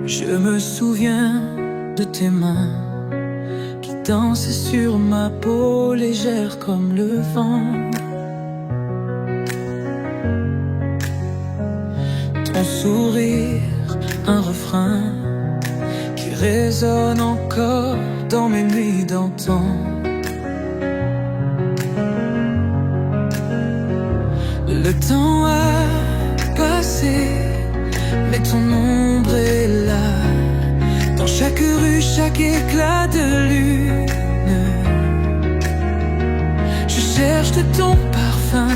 Je me souviens de tes mains qui dansaient sur ma peau légère comme le vent. Ton sourire, un refrain qui résonne encore dans mes nuits d'antan. Le temps a passé, mais ton ombre est là, dans chaque rue, chaque éclat de lune. Je cherche de ton parfum,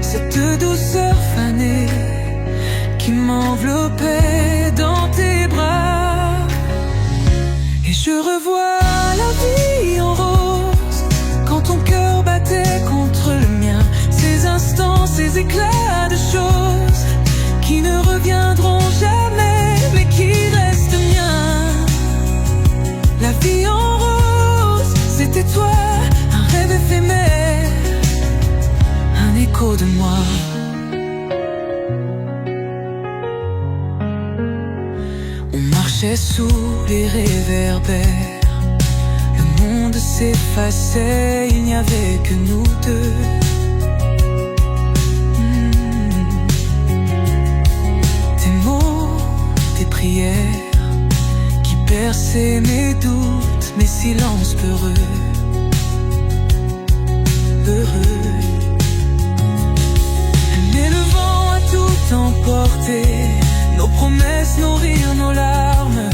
cette douceur fanée qui m'enveloppait dans tes bras. Et je revois la vie en rose, quand ton cœur battait contre le mien. Ces instants, ces éclats de choses qui ne reviendront jamais, mais qui restent miens. La vie en rose, c'était toi, un rêve éphémère, un écho de moi. On marchait sous les réverbères, le monde s'effaçait, il n'y avait que nous deux. Qui perçaient mes doutes, mes silences peureux, heureux. Mais le vent a tout emporté, nos promesses, nos rires, nos larmes.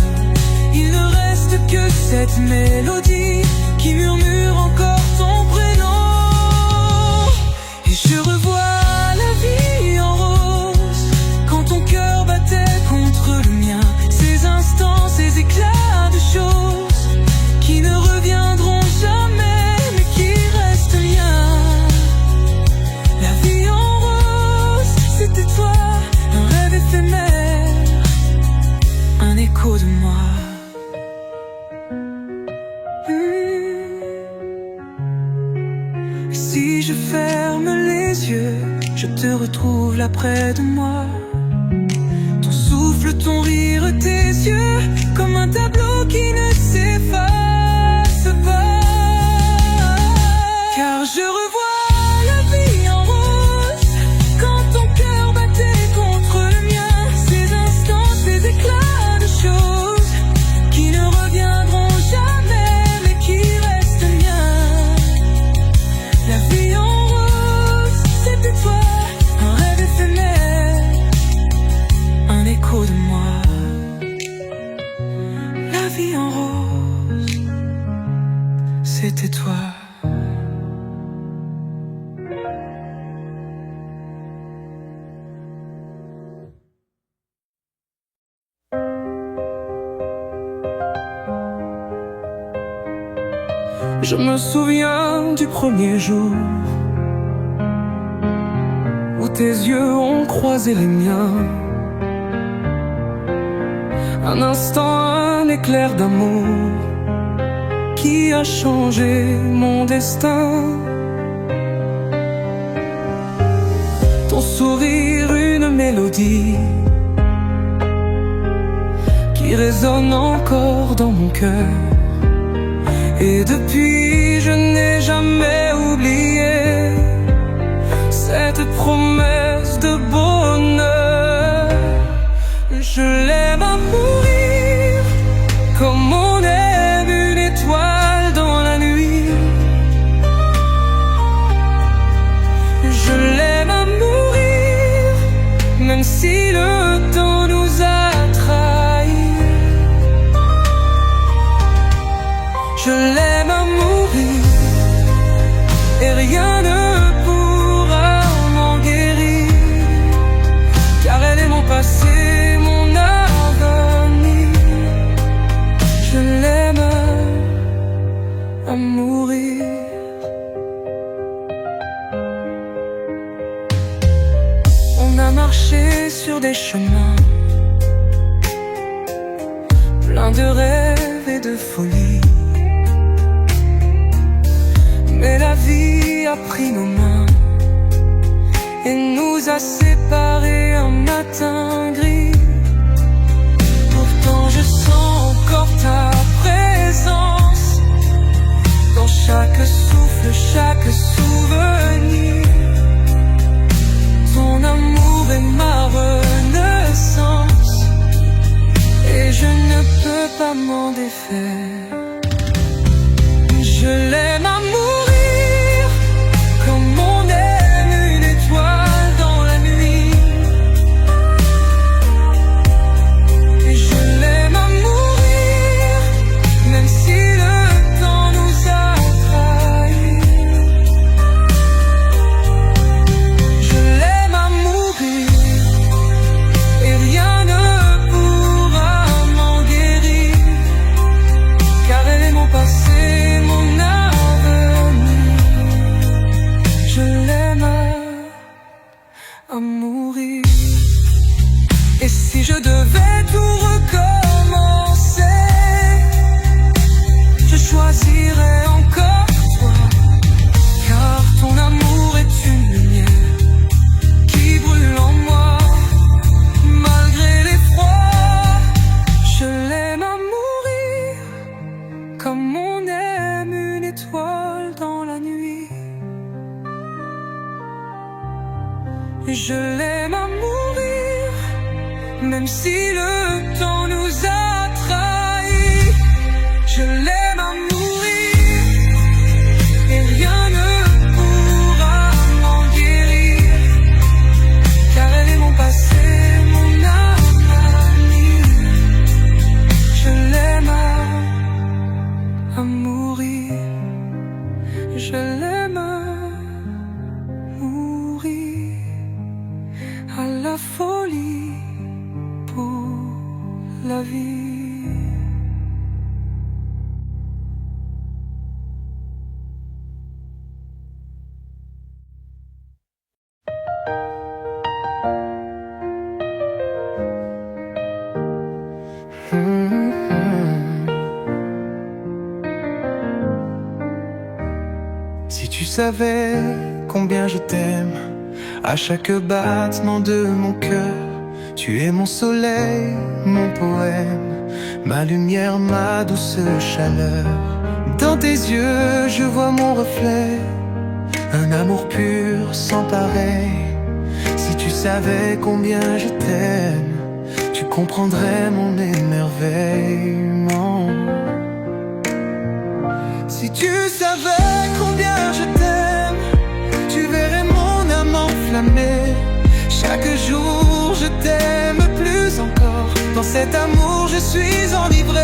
Il ne reste que cette mélodie qui murmure encore ton prénom. Et je revois la vie en rose, quand ton cœur battait contre le mien. Ces instants, ces éclats de choses qui ne reviendront jamais, mais qui restent liens. La vie en rose, c'était toi, un rêve éphémère, un écho de moi. Si je ferme les yeux, je te retrouve là près de moi. Ton souffle, ton rire, tes yeux, comme un tableau qui ne s'efface pas. Car je revois la vie en rose, quand ton cœur battait contre le mien. Ces instants, ces éclats de choses qui ne reviendront jamais, mais qui restent miens. La vie en rose, c'était toi, un rêve éphémère, un écho de moi. La vie en rose, c'était toi. Je me souviens du premier jour où tes yeux ont croisé les miens. Un instant, un éclair d'amour qui a changé mon destin. Ton sourire, une mélodie qui résonne encore dans mon cœur. Et depuis, je n'ai jamais oublié cette promesse de bonheur. Je l'aime à mourir, comme on aime une étoile dans la nuit. Je l'aime à mourir, même si le temps nous a trahis. Je l'aime à mourir, et rien ne pourra m'en guérir, car elle est mon passé, mon avenir. Je l'aime à mourir. On a marché sur des chemins pleins de rêves et de folie. Mais la vie a pris nos mains nous a séparés un matin gris. Pourtant je sens encore ta présence dans chaque souffle, chaque souvenir. Ton amour est ma renaissance et je ne peux pas m'en défaire. Je l'aime à mourir comme on aime une étoile dans la nuit. Et je l'aime à mourir même si le temps nous a trahis. Je l'aime à mourir et rien ne pourra m'en guérir, car elle est mon passé, mon avenir. Je l'aime à mourir. Et si je devais tout recommencer, je choisirais encore toi, car ton amour est une lumière qui brûle en moi, malgré l'effroi. Je l'aime à mourir comme on aime une étoile dans la nuit. Je l'aime à mourir même si le temps nous a trahis. Je l'aime à mourir et rien ne pourra m'en guérir, car elle est mon passé, mon avenir. Je l'aime à mourir. Je l'aime à mourir, à la folie pour la vie. Si tu savais combien je t'aime, à chaque battement de mon cœur, tu es mon soleil, mon poème, ma lumière, ma douce chaleur. Dans tes yeux, je vois mon reflet, un amour pur sans pareil. Si tu savais combien je t'aime, tu comprendrais mon émerveillement. Si tu savais combien je t'aime, tu verrais mon âme enflammée. Chaque jour je t'aime plus encore, dans cet amour je suis enivré.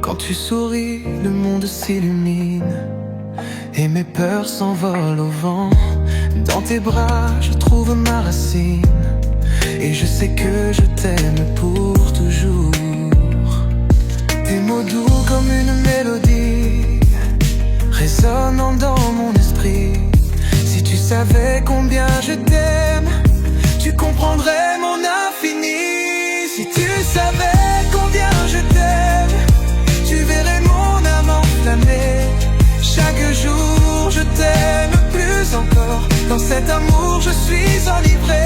Quand tu souris, le monde s'illumine et mes peurs s'envolent au vent. Dans tes bras je trouve ma racine et je sais que je t'aime pour toujours. Tes mots doux comme une mélodie, résonnant dans mon esprit. Si tu savais combien je t'aime, tu comprendrais mon infini. Si tu savais combien je t'aime, tu verrais mon âme enflammée. Chaque jour je t'aime plus encore, dans cet amour je suis enivré.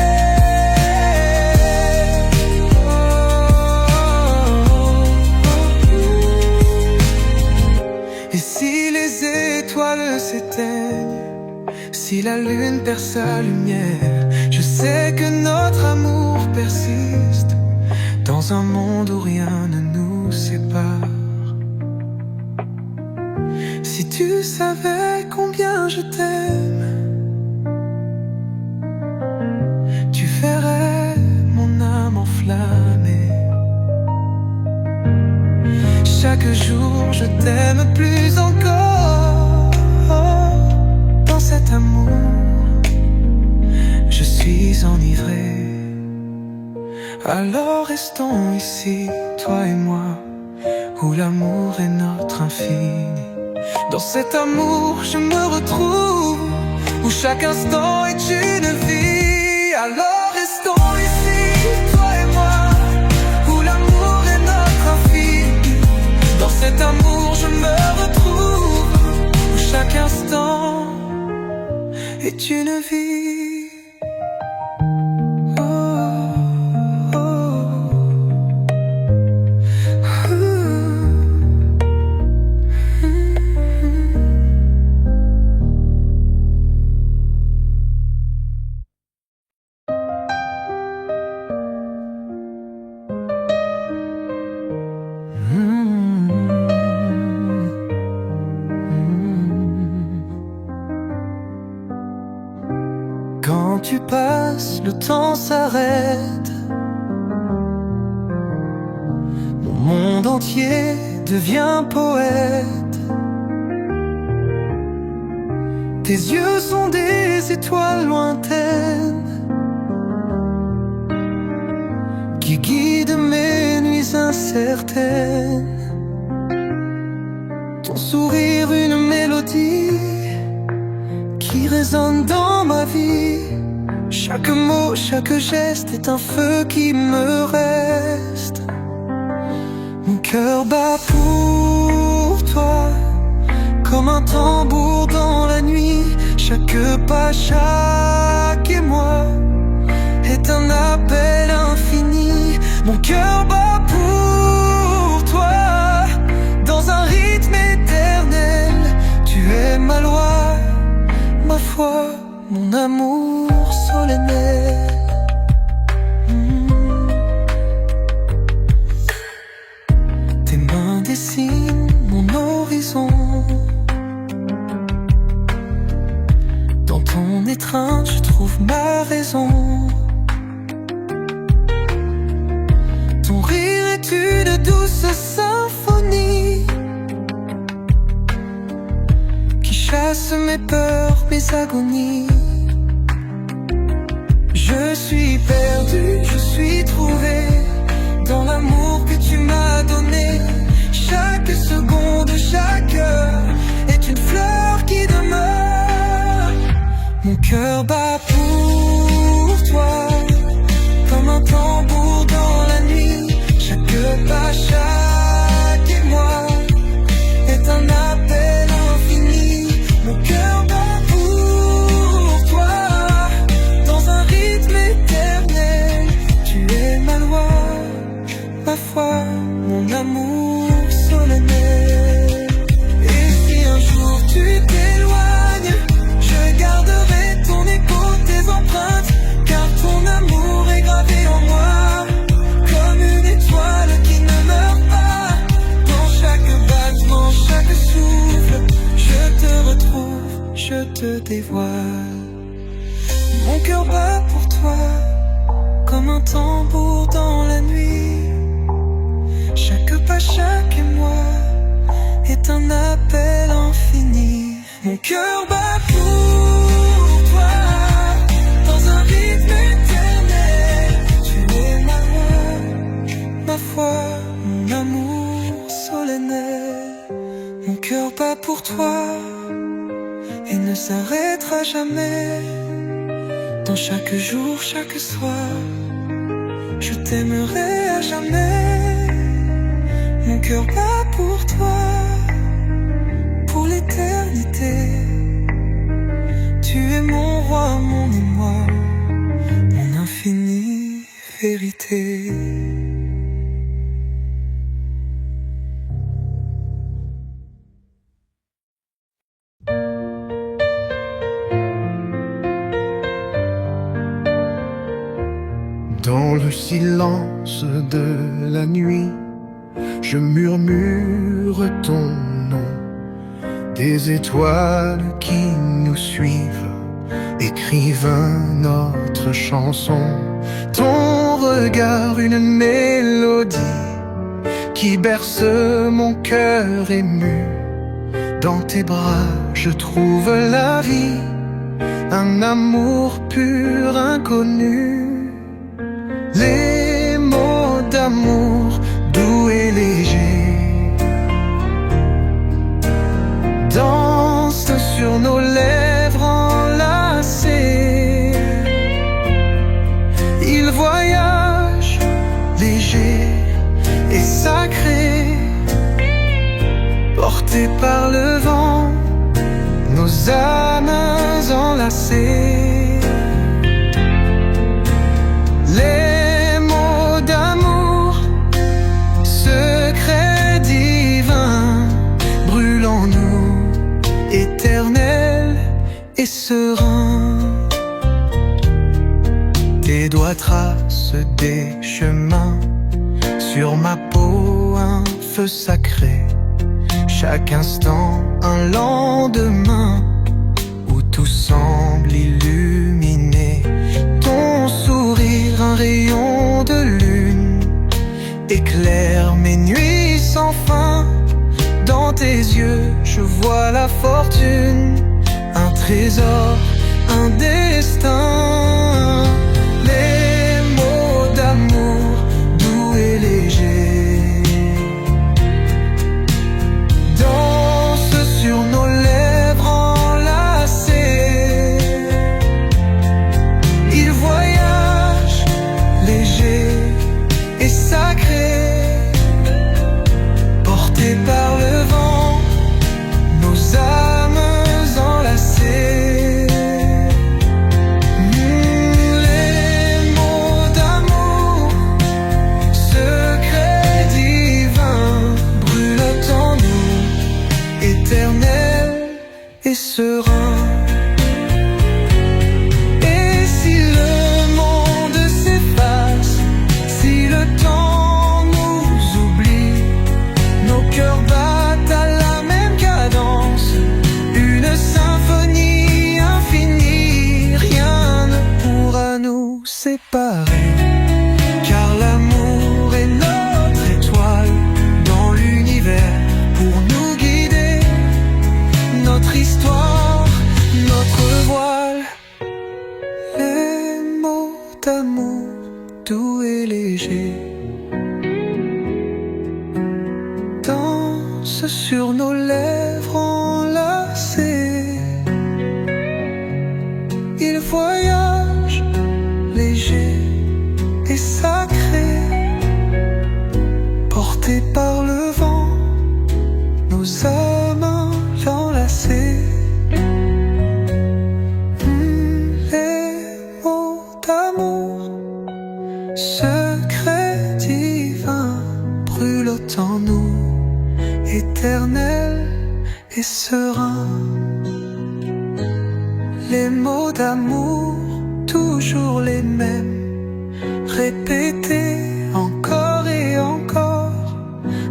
S'éteignent, si la lune perd sa lumière, je sais que notre amour persiste dans un monde où rien ne nous sépare. Si tu savais combien je t'aime, tu verrais mon âme enflammée. Chaque jour je t'aime plus encore, cet amour, je suis enivré. Alors restons ici, toi et moi, où l'amour est notre infini. Dans cet amour je me retrouve, où chaque instant est une vie. Alors restons ici, toi et moi, où l'amour est notre infini. Dans cet amour c'est une vie. Oh, oh, Quand tu passes, le temps s'arrête. Mon monde entier devient poète. Tes yeux sont des étoiles lointaines qui guident mes nuits incertaines. Ton sourire une mélodie qui résonne dans ma vie. Chaque mot, chaque geste est un feu qui me reste. Mon cœur bat pour toi comme un tambour dans la nuit. Chaque pas, chaque émoi est un appel infini. Mon cœur bat pour toi dans un rythme éternel. Tu es ma loi, ma foi, mon amour solennel. Tes mains dessinent mon horizon. Dans ton étreinte, je trouve ma raison. Ton rire est une douce symphonie qui chasse mes peurs, mes agonies. Je suis perdu, je suis trouvé dans l'amour que tu m'as donné. Chaque seconde, chaque heure est une fleur qui demeure. Mon cœur bat pour toi comme un tambour dans la nuit. Chaque pas, chaque émoi est un appel infini. Mon cœur bat pour toi dans un rythme éternel. Tu es ma loi, ma foi, mon amour solennel. Et si un jour tu t'éloignes, je garderai ton écho, tes empreintes, car ton amour est gravé en moi comme une étoile qui ne meurt pas. Dans chaque battement, chaque souffle, je te retrouve, je te dévoile. Mon cœur bat pour toi comme un tambour dans la nuit. Chaque pas, chaque émoi est un appel infini. Mon cœur bat pour toi dans un rythme éternel. Tu es ma loi, ma foi, mon amour solennel. Mon cœur bat pour toi et ne s'arrêtera jamais. Dans chaque jour, chaque soir, je t'aimerai à jamais. Mon cœur bat pour toi, pour l'éternité. Tu es mon roi, mon émoi, mon infinie vérité. Dans le silence de la nuit, je murmure ton nom. Des étoiles qui nous suivent écrivent notre chanson. Ton regard, une mélodie qui berce mon cœur ému. Dans tes bras, je trouve la vie, un amour pur, inconnu. Les mots d'amour doux et légers dansent sur nos lèvres enlacées. Ils voyagent légers et sacrés, portés par le vent, nos âmes enlacés. Les mots d'amour, secrets divins, brûlent en nous, éternels et sereins. Tes doigts tracent des chemins, sur ma peau un feu sacré. Chaque instant un lendemain où tout semble illuminé. Ton sourire, un rayon de lune, éclaire mes nuits sans fin. Dans tes yeux, je vois la fortune, un trésor, un destin. Les mots d'amour, doux et légers, dansent sur nos lèvres enlacées. Ils voyagent, légers et sacrés, portés par le vent, nos âmes enlacées. Les mots d'amour, secrets divins, brûlent en nous, éternels et sereins. Et si le monde s'efface, si le temps nous oublie, nos cœurs battent à la même cadence, une symphonie infinie. Rien ne pourra nous séparer, car l'amour est notre étoile dans l'univers, pour nous guider, notre histoire, notre voile. Les mots d'amour, doux et légers, dansent sur nos lèvres enlacées. Ils voyagent, légers et sacrés, portés par le vent, nos âmes enlacées. Les mots d'amour, secrets divins, brûlent en nous, éternels et sereins. Les mots d'amour, toujours les mêmes, répétés encore et encore.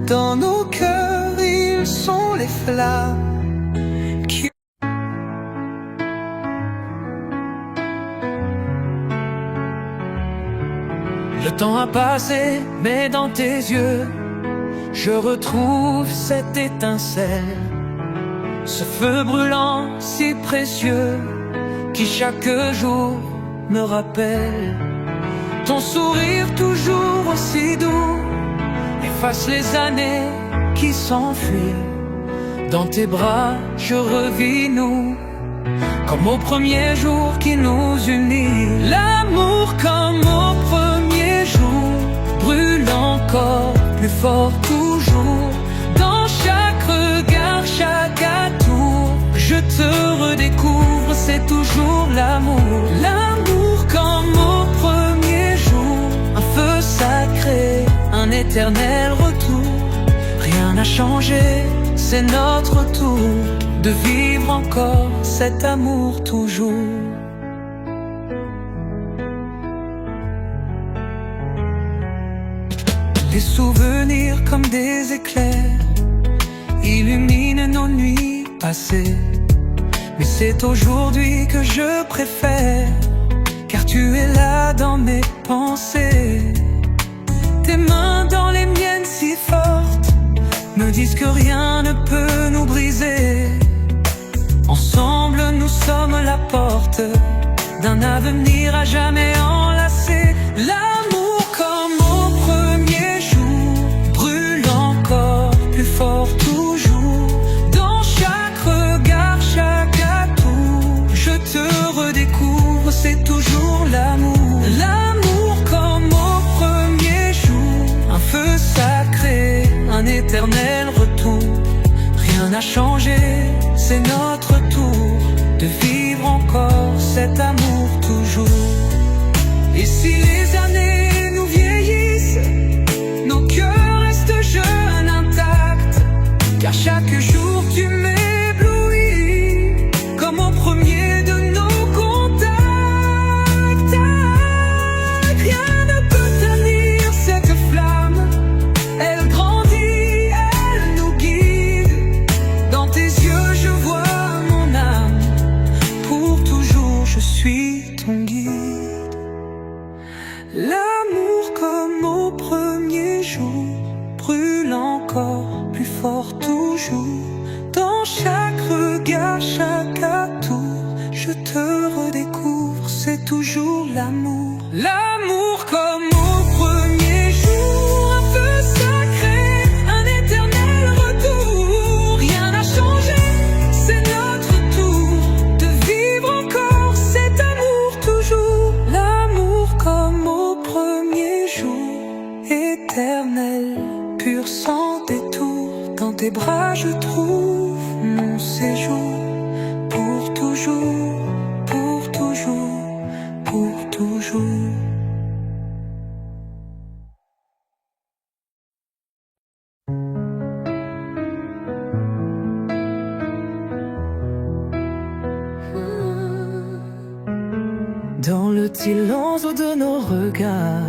Dans nos cœurs, ils sont les flammes qui... Le temps a passé, mais dans tes yeux, je retrouve cette étincelle, ce feu brûlant si précieux, qui chaque jour me rappelle ton sourire toujours aussi doux, efface les années qui s'enfuient. Dans tes bras, je revis nous, comme au premier jour qui nous unit. L'amour comme au premier jour brûle encore plus fort toujours. Dans chaque regard, chaque atour, je te redécouvre, c'est toujours l'amour. L'amour comme au premier jour, un feu sacré, un éternel retour. Rien n'a changé, c'est notre tour de vivre encore cet amour toujours. Les souvenirs comme des éclairs illuminent nos nuits passées. Mais c'est aujourd'hui que je préfère, car tu es là dans mes pensées. Tes mains dans les miennes si fortes me disent que rien ne peut nous briser. Ensemble nous sommes la porte d'un avenir à jamais enlacé. L'amour comme au premier jour brûle encore plus fort toujours. Dans chaque regard, chaque atour, je te redécouvre, c'est toujours l'amour. L'amour comme au premier jour, un feu sacré, un éternel retour. Rien n'a changé, c'est notre tour de vivre encore cet amour toujours. Et si les années nous vieillissent, nos cœurs restent jeunes, intacts, car chaque jour tu m'éblouis, comme au premier de nos contacts. Rien ne peut ternir cette flamme, elle grandit, elle nous guide. Dans tes yeux je vois mon âme, pour toujours je suis ton guide. L'amour comme au premier jour brûle encore plus fort toujours. Dans chaque regard, chaque atour, je te redécouvre, c'est toujours l'amour. L'amour comme au premier jour, un feu sacré, un éternel retour. Rien n'a changé, c'est notre tour de vivre encore cet amour toujours. L'amour comme au premier jour, éternel, pur sans détour. Dans tes bras je trouve mon séjour, pour toujours, pour toujours, pour toujours. Dans le silence de nos regards,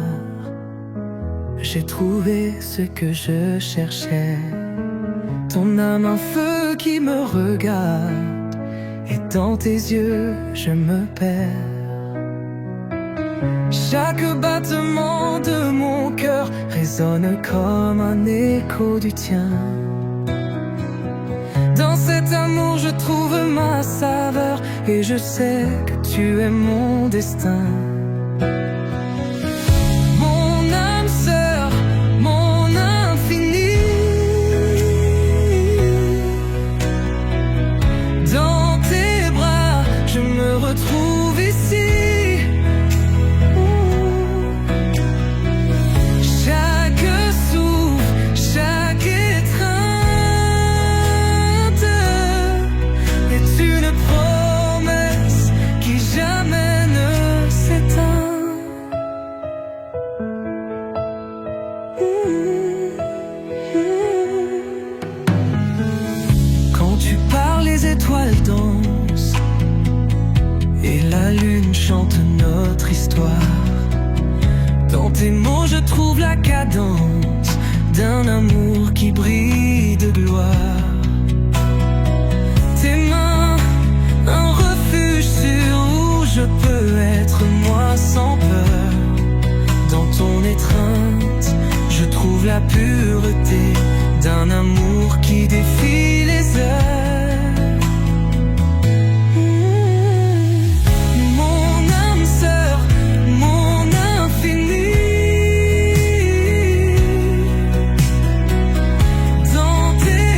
j'ai trouvé ce que je cherchais. Ton âme, un feu qui me regarde, et dans tes yeux je me perds. Chaque battement de mon cœur résonne comme un écho du tien. Dans cet amour je trouve ma saveur, et je sais que tu es mon destin. Mon âme sœur, mon infini, dans tes bras je me retrouve ici. Chaque souffle, chaque étreinte est une promesse qui jamais ne s'éteint. Quand tu parles, les étoiles dansent et la lune chante notre histoire. Dans tes mots je trouve la cadence d'un amour qui brille de gloire. Tes mains, un refuge sûr où je peux être moi sans peur. Dans ton étreinte, je trouve la pureté d'un amour qui défie les heures. Mon âme sœur, mon infini, dans tes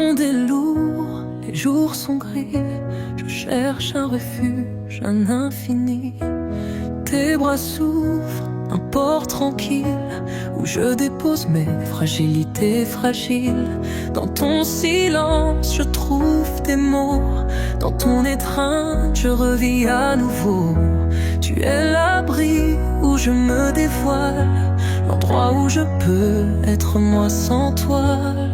monde est lourd, les jours sont gris. Je cherche un refuge, un infini. Tes bras s'ouvrent, un port tranquille où je dépose mes fragilités fragiles. Dans ton silence, je trouve des mots. Dans ton étreinte, je revis à nouveau. Tu es l'abri où je me dévoile, l'endroit où je peux être moi sans toile.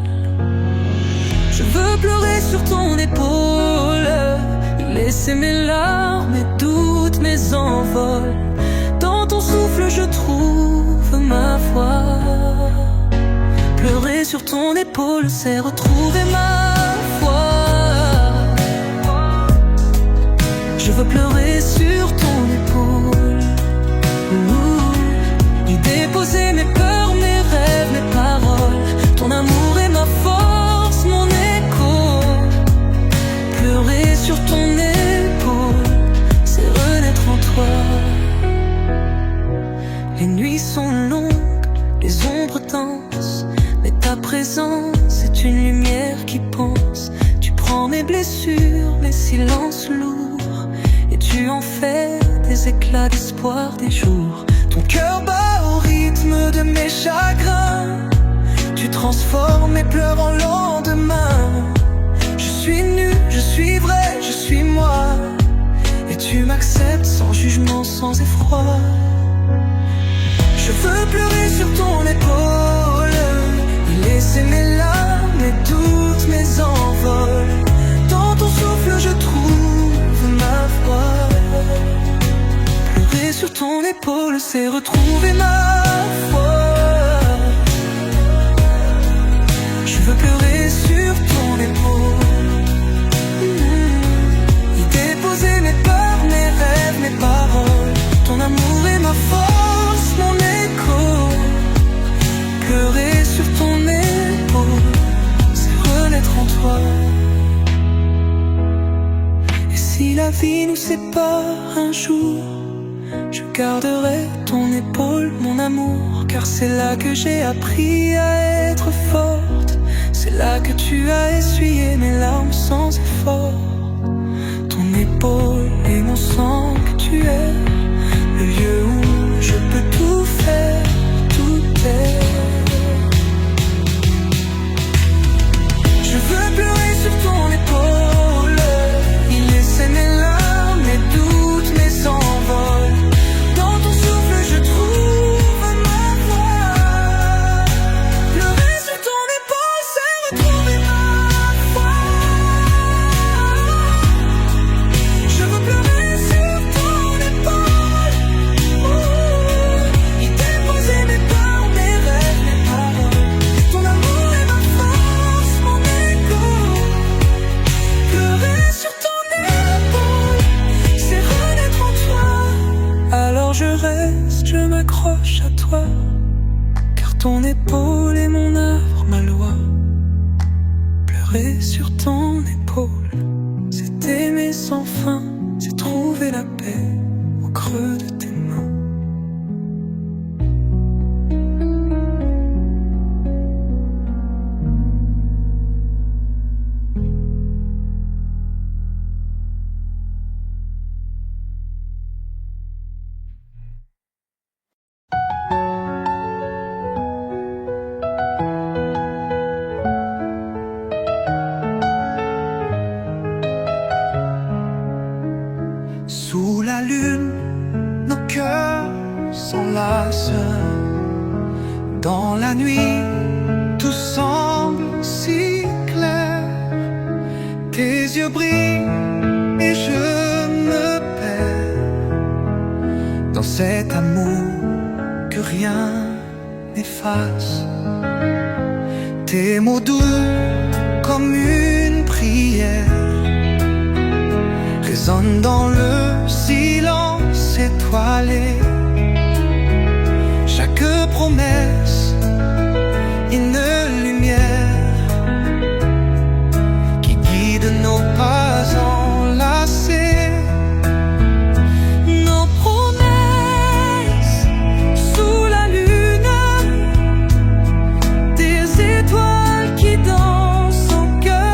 Je veux pleurer sur ton épaule, laisser mes larmes, mes doutes, mes envols. Dans ton souffle je trouve ma voix. Pleurer sur ton épaule, c'est retrouver ma foi. Je veux pleurer sur ton épaule, y déposer mes peurs, mes rêves, mes paroles. Ton amour est ma force, mon écho. Pleurer sur ton épaule, c'est renaître en toi. Les nuits sont longues, les ombres dansent, mais ta présence est une lumière qui pense. Tu prends mes blessures, mes silences lourds, et tu en fais des éclats d'espoir des jours. Ton cœur bat au rythme de mes chagrins, tu transformes mes pleurs en lendemain. Je suis nu, je suis vrai, je suis moi, et tu m'acceptes sans jugement, sans effroi. Je veux pleurer sur ton épaule, y laisser mes larmes, mes doutes, mes envols. Dans ton souffle je trouve ma voix. Pleurer sur ton épaule, c'est retrouver ma foi. Je veux pleurer sur ton épaule, y déposer mes peurs, mes rêves, mes paroles. Ton amour est ma force, mon écho. Pleurer sur ton épaule, c'est renaître en toi. Et si la vie nous sépare un jour, je garderai ton épaule, mon amour. Car c'est là que j'ai appris à être forte. C'est là que tu as essuyé mes larmes sans effort. Ton épaule et mon sang que tu es, le lieu où je peux tout faire, tout est. Je veux pleurer sur ton épaule, y laisser mes larmes, mes doutes, mes envols. Dans ton souffle je trouve ma voix. Pleurer sur ton épaule, c'est retrouver ma foi. Je veux pleurer sur ton épaule, y déposer mes peurs, mes rêves, mes paroles. Ton amour est ma force, mon écho. Pleurer sur ton épaule, c'est renaître en toi. Alors je reste, je m'accroche à toi, car ton épaule est mon œuvre, ma loi. Pleurer sur ton épaule, c'est aimer sans fin, c'est trouver la paix au creux de tes mains. Sous la lune, nos cœurs s'enlacent. Dans la nuit, tout semble si clair. Tes yeux brillent et je me perds dans cet amour que rien n'efface. Tes mots doux comme une prière résonnent dans le silence étoilé. Chaque promesse, une lumière qui guide nos pas enlacés. Nos promesses sous la lune, des étoiles qui dansent au cœur.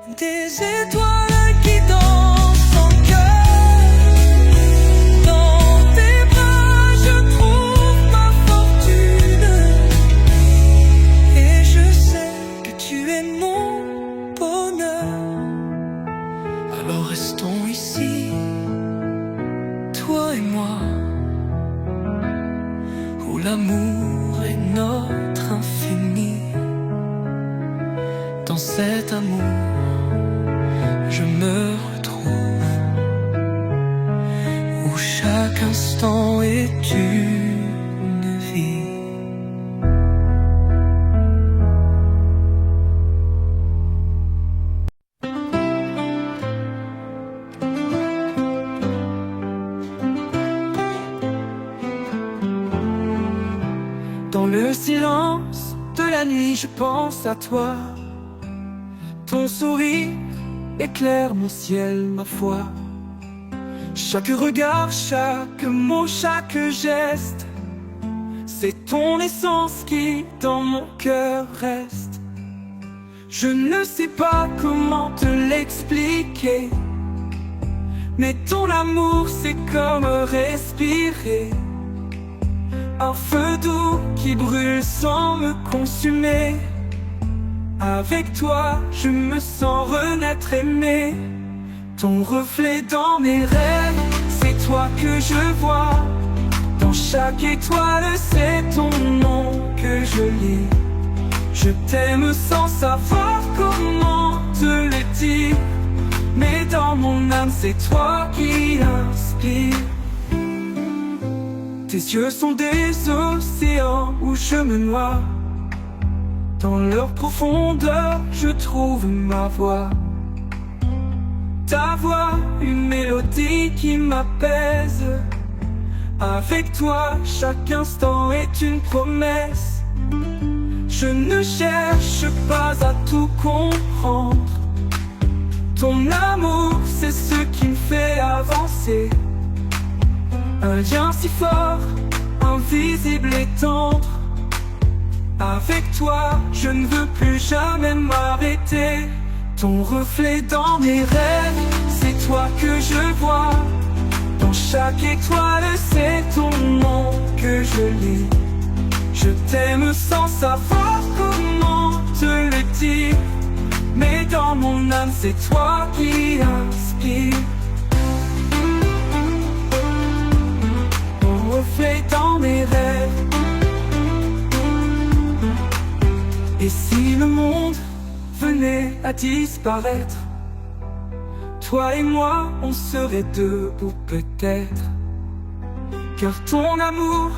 des étoiles qui dansent en cœur. Dans tes bras je trouve ma fortune, et je sais que tu es mon bonheur. Alors restons ici, toi et moi, où l'amour est notre infini. Dans cet amour, je me retrouve, où chaque instant est une vie. Dans le silence de la nuit, je pense à toi. Ton sourire éclaire mon ciel, ma foi. Chaque regard, chaque mot, chaque geste, c'est ton essence qui dans mon cœur reste. Je ne sais pas comment te l'expliquer, mais ton amour c'est comme respirer. Un feu doux qui brûle sans me consumer. Avec toi, je me sens renaître aimé. Ton reflet dans mes rêves, c'est toi que je vois. Dans chaque étoile, c'est ton nom que je lis. Je t'aime sans savoir comment te le dire, mais dans mon âme, c'est toi qui inspire. Tes yeux sont des océans où je me noie. Dans leur profondeur, je trouve ma voix. Ta voix, une mélodie qui m'apaise. Avec toi, chaque instant est une promesse. Je ne cherche pas à tout comprendre. Ton amour, c'est ce qui me fait avancer. Un lien si fort, invisible et tendre. Avec toi, je ne veux plus jamais m'arrêter. Ton reflet dans mes rêves, c'est toi que je vois. Dans chaque étoile, c'est ton nom que je lis. Je t'aime sans savoir comment te le dire, mais dans mon âme, c'est toi qui inspire. Ton reflet dans mes rêves. Et si le monde venait à disparaître, toi et moi, on serait debout peut-être. Car ton amour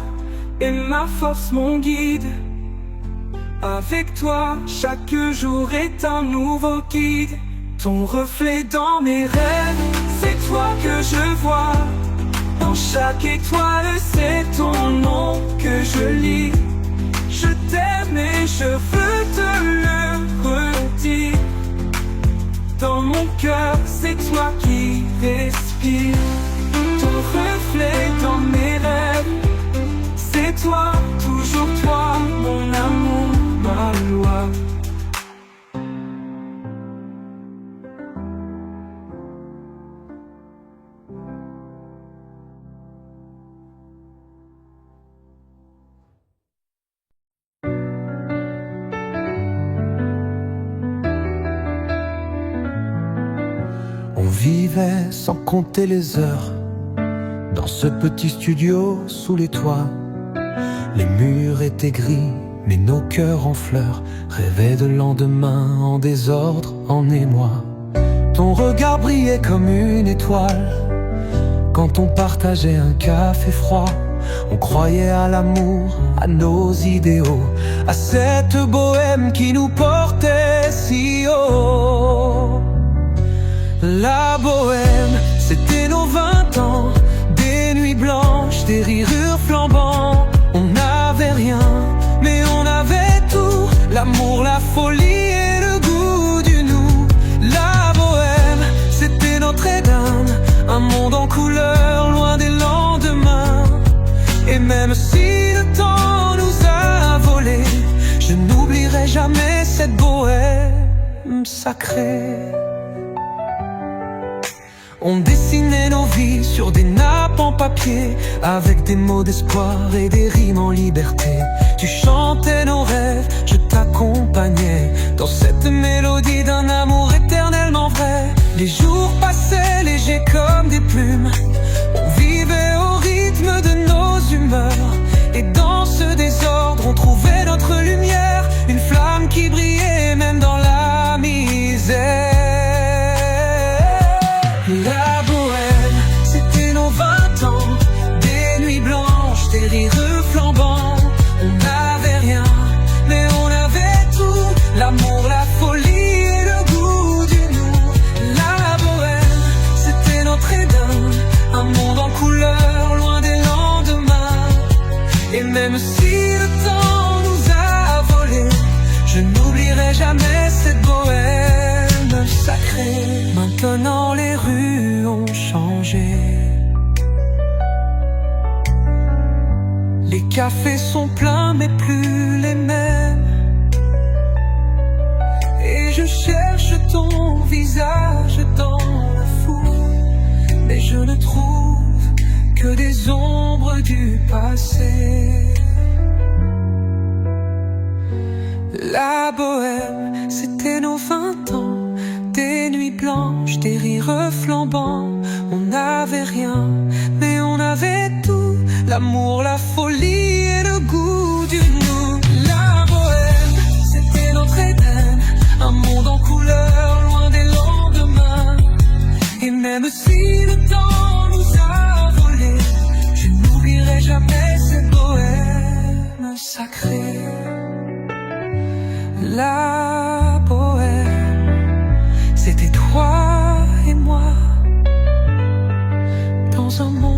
est ma force, mon guide. Avec toi, chaque jour est un nouveau guide. Ton reflet dans mes rêves, c'est toi que je vois. Dans chaque étoile, c'est ton nom que je lis. Je t'aime et je veux te le redire. Dans mon cœur, c'est toi qui respires. Ton reflet dans mes rêves, c'est toi, toujours toi, mon amour, ma loi. On vivait sans compter les heures dans ce petit studio sous les toits. Les murs étaient gris, mais nos cœurs en fleurs rêvaient de lendemain en désordre, en émoi. Ton regard brillait comme une étoile quand on partageait un café froid. On croyait à l'amour, à nos idéaux, à cette bohème qui nous portait si haut. La bohème, c'était nos 20 ans, des nuits blanches, des rires flambants. On n'avait rien, mais on avait tout, l'amour, la folie et le goût du nous. La bohème, c'était notre Éden, un monde en couleur, loin des lendemains. Et même si le temps nous a volé, je n'oublierai jamais cette bohème. bohème sacrée. On dessinait nos vies sur des nappes en papier, avec des mots d'espoir et des rimes en liberté. Tu chantais nos rêves, je t'accompagnais dans cette mélodie d'un amour éternellement vrai. Les jours passaient légers comme des plumes, on vivait au rythme de nos humeurs. Et dans ce désordre, on trouvait notre lumière, une flamme qui brillait même dans la misère. La bohème, c'était nos 20 ans, des nuits blanches, des rires flambants. On n'avait rien, mais on avait tout, l'amour, la folie et le goût du nous. La bohème, c'était notre Éden, un monde en couleur, loin des lendemains. Et même si le temps nous a volé, je n'oublierai jamais cette bohème sacrée. Maintenant les rues ont changé, les cafés sont pleins mais plus les mêmes. Et je cherche ton visage dans la foule, mais je ne trouve que des ombres du passé. La bohème, c'était nos 20 ans, des nuits blanches, des rires flambants. On n'avait rien, mais on avait tout, l'amour, la folie et le goût du nous. La bohème, c'était notre Éden, un monde en couleur, loin des lendemains. Et même si le temps nous a volé, je n'oublierai jamais cette bohème sacrée. La bohème, c'était toi et moi, dans un monde